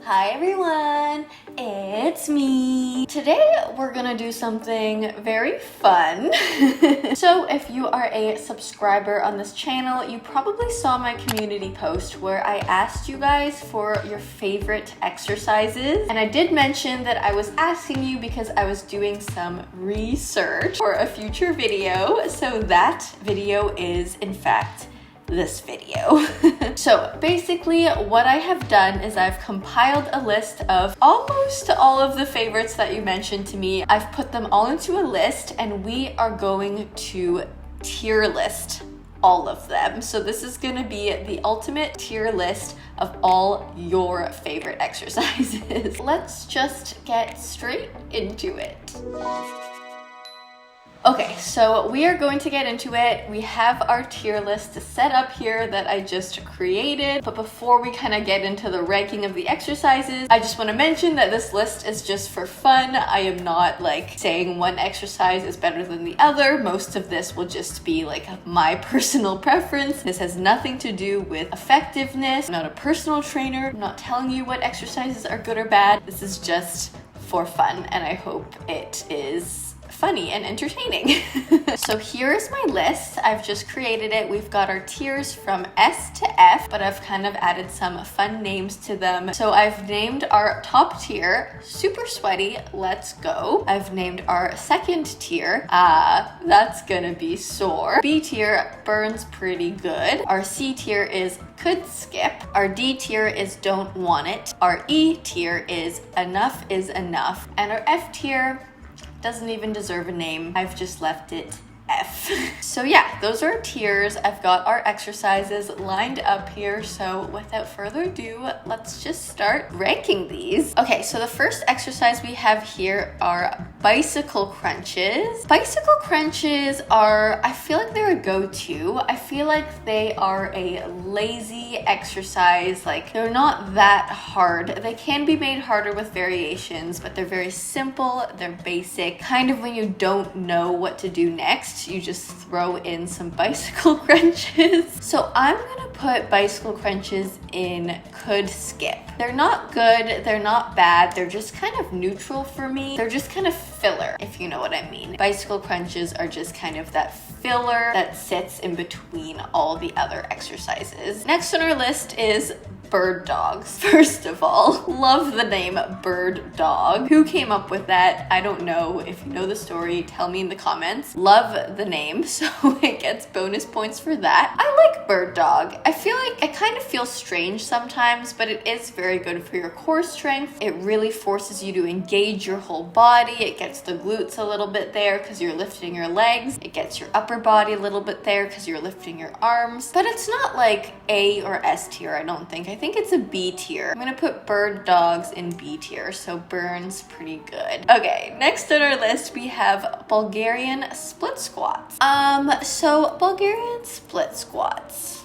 Hi everyone, it's me. Today we're gonna do something very fun. So if you are a subscriber on this channel, you probably saw my community post where I asked you guys for your favorite exercises. And I did mention that I was asking you because I was doing some research for a future video. So that video is in fact this video. So basically what I have done is I've compiled a list of almost all of the favorites that you mentioned to me. I've put them all into a list and we are going to tier list all of them. So this is going to be the ultimate tier list of all your favorite exercises. Let's just get straight into it. Okay, so we are going to get into it. We have our tier list set up here that I just created. But before we kind of get into the ranking of the exercises, I just want to mention that this list is just for fun. I am not like saying one exercise is better than the other. Most of this will just be like my personal preference. This has nothing to do with effectiveness. I'm not a personal trainer. I'm not telling you what exercises are good or bad. This is just for fun, and I hope it is funny and entertaining. So here's my list. I've just created it. We've got our tiers from S to F, but I've kind of added some fun names to them. So I've named our top tier, super sweaty, let's go. I've named our second tier, that's gonna be sore. B tier, burns pretty good. Our C tier is could skip. Our D tier is don't want it. Our E tier is enough is enough. And our F tier doesn't even deserve a name. I've just left it F. So yeah, those are tiers. I've got our exercises lined up here. So without further ado, let's just start ranking these. Okay, so the first exercise we have here are bicycle crunches. Bicycle crunches are, I feel like they're a go-to. I feel like they are a lazy exercise. Like they're not that hard. They can be made harder with variations, but they're very simple. They're basic. Kind of when you don't know what to do next, you just throw in some bicycle crunches. So I'm gonna put bicycle crunches in could skip. They're not good, they're not bad, they're just kind of neutral for me. They're just kind of filler, if you know what I mean. Bicycle crunches are just kind of that filler that sits in between all the other exercises. Next on our list is bird dogs. First of all, love the name bird dog. Who came up with that? I don't know. If you know the story, tell me in the comments. Love the name, so it gets bonus points for that. I like bird dog. I feel like it kind of feels strange sometimes, but it is very good for your core strength. It really forces you to engage your whole body. It gets the glutes a little bit there because you're lifting your legs. It gets your upper body a little bit there because you're lifting your arms. But it's not like A or S tier, I don't think. I think it's a B tier. I'm gonna put bird dogs in B tier, so burns pretty good. Okay, next on our list we have Bulgarian split squats. So Bulgarian split squats,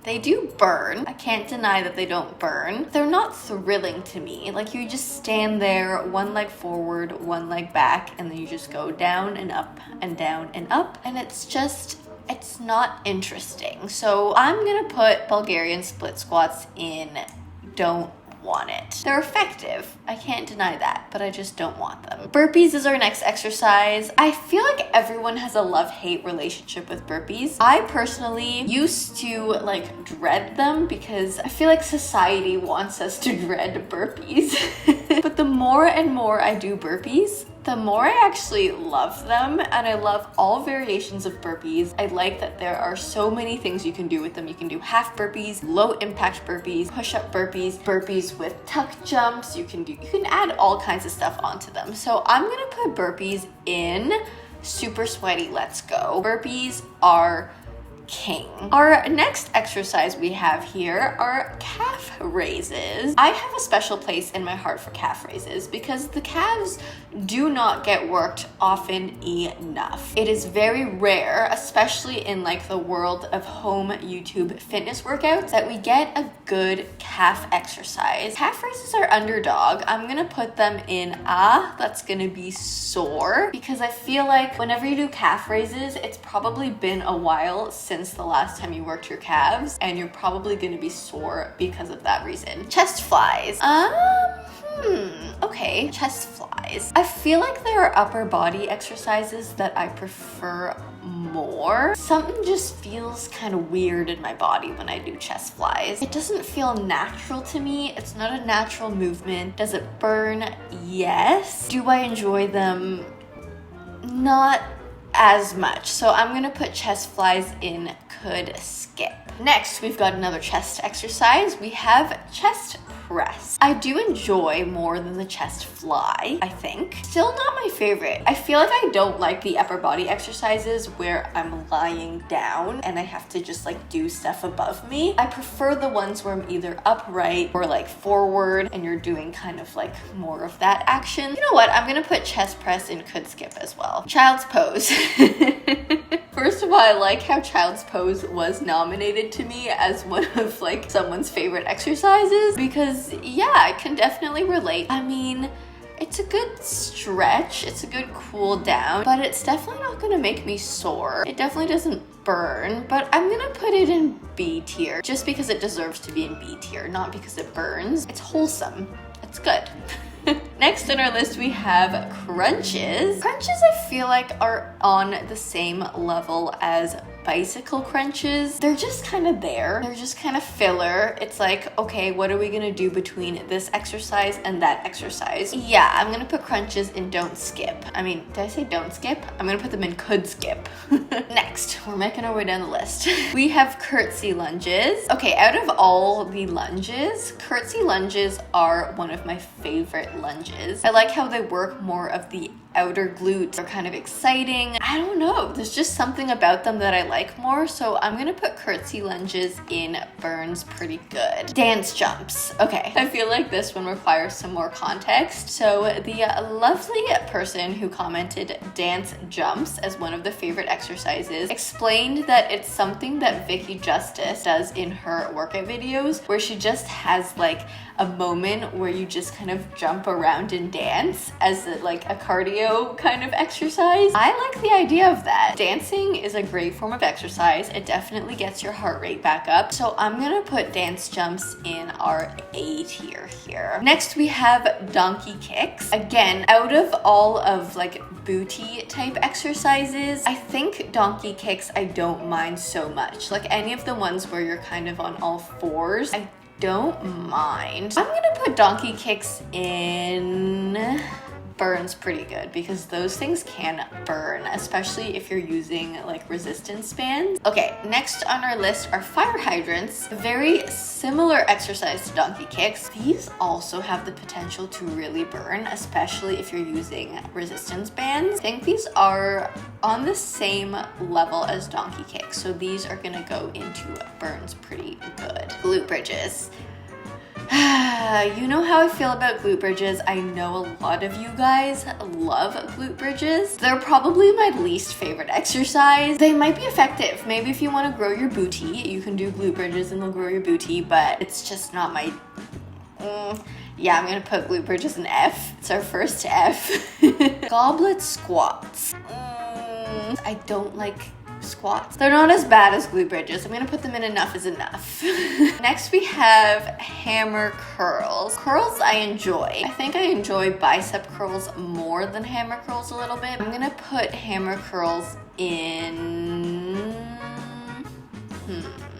they do burn. I can't deny that they don't burn. They're not thrilling to me. Like you just stand there, one leg forward, one leg back, and then you just go down and up and down and up, and it's not interesting. So I'm gonna put Bulgarian split squats in don't want it. They're effective, I can't deny that, but I just don't want them. Burpees is our next exercise. I feel like everyone has a love-hate relationship with burpees. I personally used to like dread them because I feel like society wants us to dread burpees. But the more and more I do burpees, the more I actually love them, and I love all variations of burpees. I like that there are so many things you can do with them. You can do half burpees, low impact burpees, push-up burpees, burpees with tuck jumps. You can add all kinds of stuff onto them. So I'm gonna put burpees in super sweaty, let's go. Burpees are king. Our next exercise we have here are calf raises. I have a special place in my heart for calf raises because the calves do not get worked often enough. It is very rare, especially in like the world of home YouTube fitness workouts, that we get a good calf exercise. Calf raises are underdog. I'm gonna put them in that's gonna be sore, because I feel like whenever you do calf raises, it's probably been a while since since the last time you worked your calves, and you're probably going to be sore because of that reason. Chest flies. Okay, chest flies. I feel like there are upper body exercises that I prefer more. Something just feels kind of weird in my body when I do chest flies. It doesn't feel natural to me. It's not a natural movement. Does it burn? Yes. Do I enjoy them? Not as much. So I'm gonna put chest flies in could skip. Next, we've got another chest exercise. We have chest press. I do enjoy more than the chest fly, I think. Still not my favorite. I feel like I don't like the upper body exercises where I'm lying down and I have to just like do stuff above me. I prefer the ones where I'm either upright or like forward and you're doing kind of like more of that action. You know what? I'm gonna put chest press in could skip as well. Child's pose. First of all, I like how child's pose was nominated to me as one of like someone's favorite exercises because yeah, I can definitely relate. I mean, it's a good stretch, it's a good cool down, but it's definitely not gonna make me sore. It definitely doesn't burn, but I'm gonna put it in B tier just because it deserves to be in B tier, not because it burns. It's wholesome, it's good. Next on our list, we have crunches. Crunches, I feel like, are on the same level as bicycle crunches. They're just kind of there. They're just kind of filler. It's like, okay, what are we gonna do between this exercise and that exercise? Yeah, I'm gonna put crunches in don't skip. I mean, did I say don't skip? I'm gonna put them in could skip. Next, we're making our way down the list. We have curtsy lunges. Okay, out of all the lunges, curtsy lunges are one of my favorite lunges. I like how they work more of the outer glutes. They're kind of exciting. I don't know. There's just something about them that I like more. So I'm gonna put curtsy lunges in burns pretty good. Dance jumps. Okay. I feel like this one requires some more context. So the lovely person who commented dance jumps as one of the favorite exercises explained that it's something that Vicky Justice does in her workout videos where she just has like a moment where you just kind of jump around and dance as like a cardio kind of exercise. I like the idea of that. Dancing is a great form of exercise. It definitely gets your heart rate back up. So I'm gonna put dance jumps in our A tier here. Next we have donkey kicks. Again, out of all of like booty type exercises, I think donkey kicks I don't mind so much. Like any of the ones where you're kind of on all fours, I don't mind. I'm gonna put donkey kicks in burns pretty good because those things can burn, especially if you're using like resistance bands. Okay, next on our list are fire hydrants. Very similar exercise to donkey kicks. These also have the potential to really burn, especially if you're using resistance bands. I think these are on the same level as donkey kicks, so these are gonna go into burns pretty good. Glute bridges. You know how I feel about glute bridges. I know a lot of you guys love glute bridges. They're probably my least favorite exercise. They might be effective. Maybe if you want to grow your booty, you can do glute bridges and they'll grow your booty, but it's just not my... Yeah, I'm gonna put glute bridges in F. It's our first F. Goblet squats. I don't like squats. They're not as bad as glute bridges. I'm gonna put them in enough is enough. Next we have hammer curls. Curls I enjoy. I think I enjoy bicep curls more than hammer curls a little bit. I'm gonna put hammer curls in...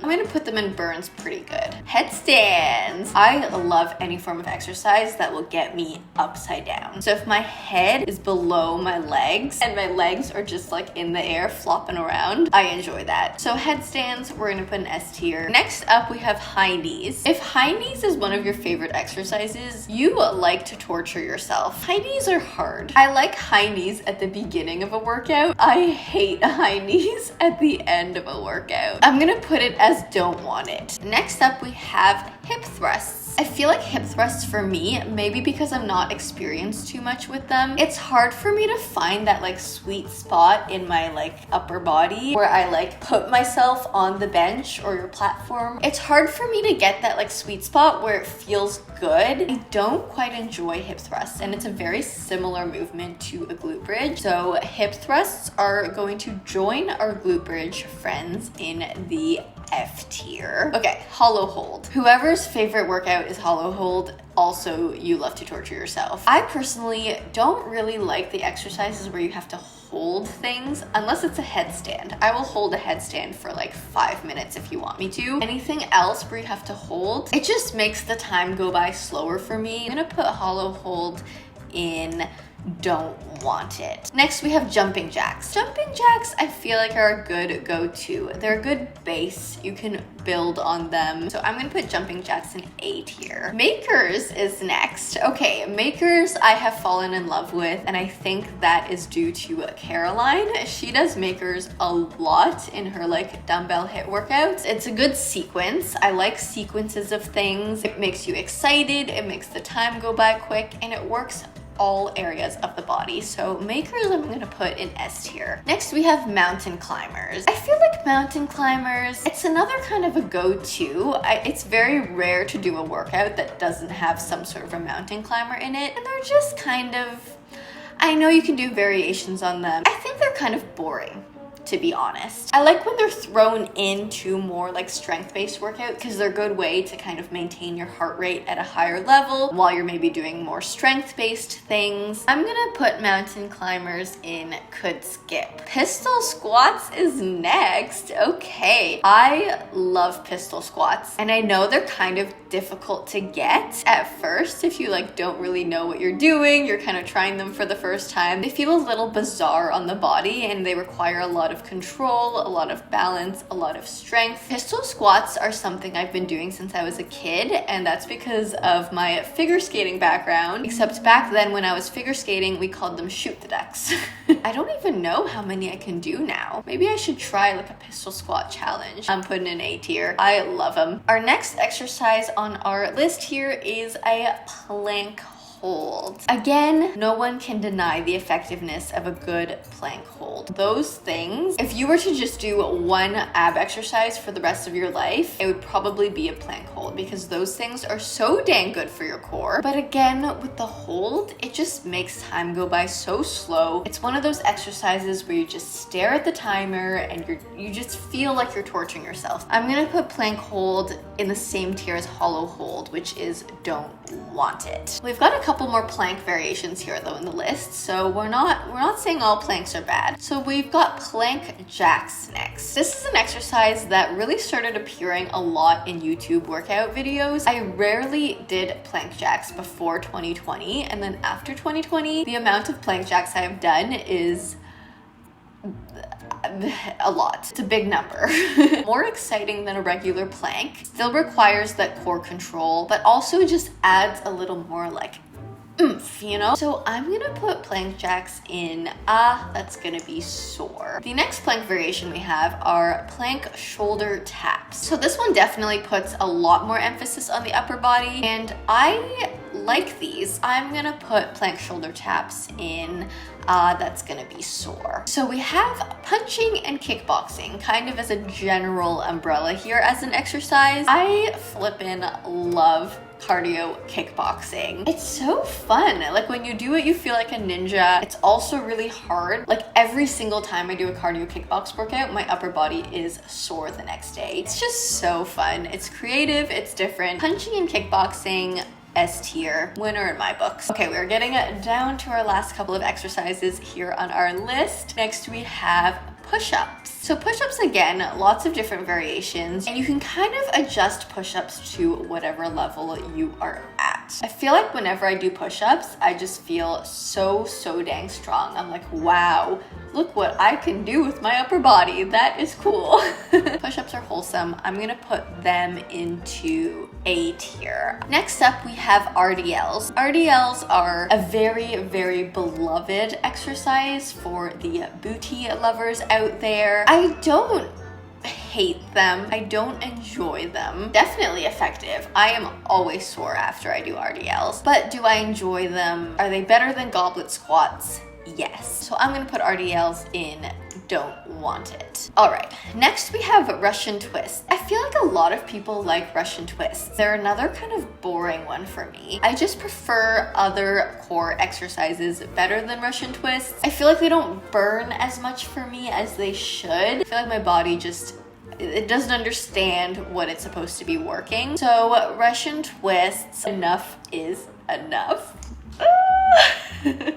I'm gonna put them in burns pretty good. Headstands. I love any form of exercise that will get me upside down. So if my head is below my legs and my legs are just like in the air flopping around, I enjoy that. So headstands, we're gonna put an S tier. Next up, we have high knees. If high knees is one of your favorite exercises, you like to torture yourself. High knees are hard. I like high knees at the beginning of a workout. I hate high knees at the end of a workout. I'm gonna put it as don't want it. Next up, we have hip thrusts. I feel like hip thrusts for me, maybe because I'm not experienced too much with them, it's hard for me to find that like sweet spot in my like upper body where I like put myself on the bench or your platform. It's hard for me to get that like sweet spot where it feels good. I don't quite enjoy hip thrusts, and it's a very similar movement to a glute bridge. So hip thrusts are going to join our glute bridge friends in the F tier. Okay, hollow hold. Whoever's favorite workout is hollow hold, also you love to torture yourself. I personally don't really like the exercises where you have to hold things unless it's a headstand. I will hold a headstand for like 5 minutes if you want me to. Anything else where you have to hold, it just makes the time go by slower for me. I'm gonna put hollow hold in don't want it. Next, we have jumping jacks. Jumping jacks, I feel like are a good go-to. They're a good base. You can build on them. So I'm gonna put jumping jacks in A tier. Makers is next. Okay, makers I have fallen in love with, and I think that is due to Caroline. She does makers a lot in her like dumbbell hit workouts. It's a good sequence. I like sequences of things. It makes you excited, it makes the time go by quick, and it works all areas of the body. So makers I'm gonna put in S tier. Next we have mountain climbers. I feel like mountain climbers, it's another kind of a go-to. It's very rare to do a workout that doesn't have some sort of a mountain climber in it, and they're just kind of, I know you can do variations on them. I think they're kind of boring, to be honest. I like when they're thrown into more like strength-based workout because they're a good way to kind of maintain your heart rate at a higher level while you're maybe doing more strength-based things. I'm gonna put mountain climbers in could skip. Pistol squats is next. Okay, I love pistol squats, and I know they're kind of difficult to get at first if you like don't really know what you're doing. You're kind of trying them for the first time. They feel a little bizarre on the body, and they require a lot of control, a lot of balance, a lot of strength. Pistol squats are something I've been doing since I was a kid, and that's because of my figure skating background. Except back then when I was figure skating, we called them shoot the decks. I don't even know how many I can do now. Maybe I should try like a pistol squat challenge. I'm putting in A tier. I love them. Our next exercise on our list here is a plank hold. Again, no one can deny the effectiveness of a good plank hold. Those things, if you were to just do one ab exercise for the rest of your life, it would probably be a plank hold because those things are so dang good for your core. But again, with the hold, it just makes time go by so slow. It's one of those exercises where you just stare at the timer and you just feel like you're torturing yourself. I'm gonna put plank hold in the same tier as hollow hold, which is don't want it. We've got a couple more plank variations here though in the list, so we're not saying all planks are bad. So we've got plank jacks next. This is an exercise that really started appearing a lot in YouTube workout videos. I rarely did plank jacks before 2020, and then after 2020, the amount of plank jacks I have done is a lot. It's a big number. More exciting than a regular plank. Still requires that core control, but also just adds a little more like oomph, you know? So I'm gonna put plank jacks in that's gonna be sore. The next plank variation we have are plank shoulder taps. So this one definitely puts a lot more emphasis on the upper body, and I like these. I'm gonna put plank shoulder taps in that's gonna be sore. So we have punching and kickboxing kind of as a general umbrella here as an exercise. I flippin' love cardio kickboxing. It's so fun. Like when you do it, you feel like a ninja. It's also really hard. Like every single time I do a cardio kickbox workout, my upper body is sore the next day. It's just so fun. It's creative, it's different. Punching and kickboxing, S tier, winner in my books. Okay, we're getting down to our last couple of exercises here on our list. Next we have push-ups. So push-ups, again, lots of different variations, and you can kind of adjust push-ups to whatever level you are at. I feel like whenever I do push-ups, I just feel so dang strong. I'm like, wow, look what I can do with my upper body. That is cool. Push-ups are wholesome. I'm gonna put them into A tier. Next up, we have RDLs. RDLs are a very beloved exercise for the booty lovers out there. I don't hate them. I don't enjoy them. Definitely effective. I am always sore after I do RDLs, but do I enjoy them? Are they better than goblet squats? Yes. So I'm gonna put RDLs in don't want it. All right, next we have Russian twists. I feel like a lot of people like Russian twists. They're another kind of boring one for me. I just prefer other core exercises better than Russian twists. I feel like they don't burn as much for me as they should. I feel like my body just, it doesn't understand what it's supposed to be working. So Russian twists, enough is enough.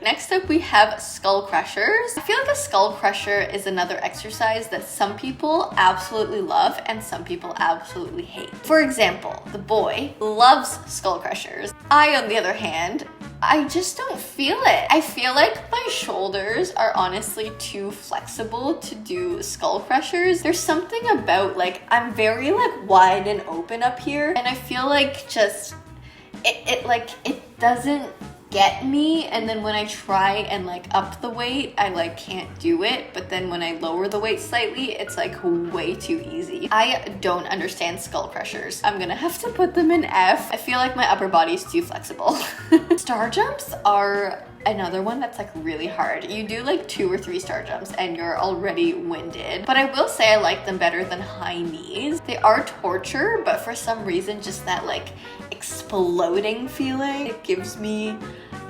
Next up we have skull crushers. I feel like a skull crusher is another exercise that some people absolutely love and some people absolutely hate. For example, the boy loves skull crushers. I, on the other hand, I just don't feel it. I feel like my shoulders are honestly too flexible to do skull crushers. There's something about, like, I'm very like wide and open up here, and I feel like just it doesn't get me, and then when I try and like up the weight, I like can't do it, but then when I lower the weight slightly, it's like way too easy. I don't understand skull crushers. I'm gonna have to put them in F. I feel like my upper body's too flexible. Star jumps are another one that's like really hard. You do like 2 or 3 star jumps and you're already winded, but I will say I like them better than high knees. They are torture, but for some reason just that like exploding feeling, it gives me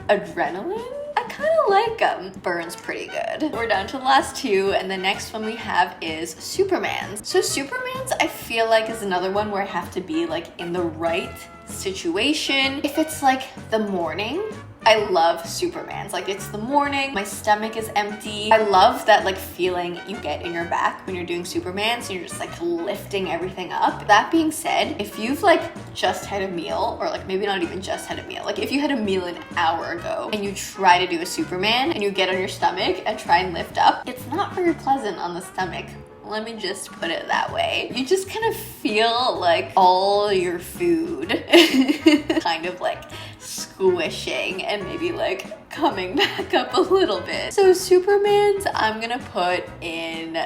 adrenaline. I kind of like them. Burns pretty good. We're down to the last 2, and the next one we have is Supermans. So Supermans I feel like is another one where I have to be like in the right situation. If it's like the morning, I love Supermans. Like, it's the morning, my stomach is empty. I love that like feeling you get in your back when you're doing Supermans, and you're just like lifting everything up. That being said, if you've like just had a meal, or like maybe not even just had a meal, like if you had a meal an hour ago and you try to do a Superman and you get on your stomach and try and lift up, it's not very pleasant on the stomach. Let me just put it that way. You just kind of feel like all your food kind of like squishing and maybe like coming back up a little bit. So Supermans, I'm gonna put in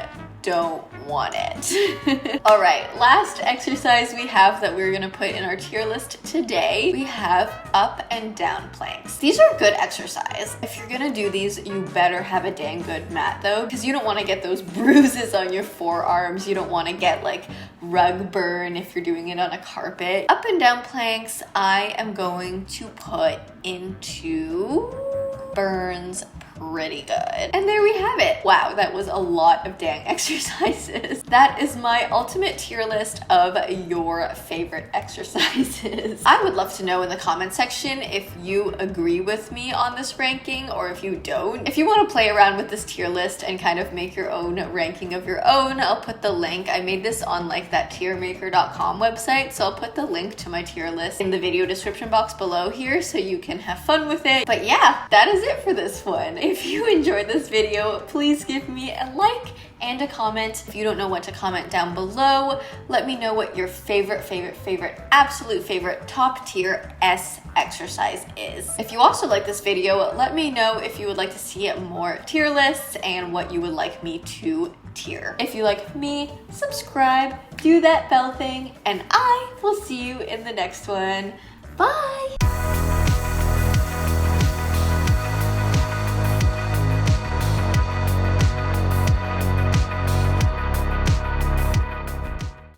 don't want it. All right, last exercise we have that we're gonna put in our tier list today, we have up and down planks. These are good exercise. If you're gonna do these, you better have a dang good mat though, because you don't want to get those bruises on your forearms. You don't want to get like rug burn if you're doing it on a carpet. Up and down planks, I am going to put into burns pretty good. And there we have it. Wow, that was a lot of dang exercises. That is my ultimate tier list of your favorite exercises. I would love to know in the comment section if you agree with me on this ranking or if you don't. If you want to play around with this tier list and kind of make your own ranking of your own, I'll put the link. I made this on like that tiermaker.com website, so I'll put the link to my tier list in the video description box below here so you can have fun with it. But yeah, that is it for this one. If you enjoyed this video, please give me a like and a comment. If you don't know what to comment down below, let me know what your favorite, absolute favorite top tier S exercise is. If you also like this video, let me know if you would like to see more tier lists and what you would like me to tier. If you like me, subscribe, do that bell thing, and I will see you in the next one. Bye!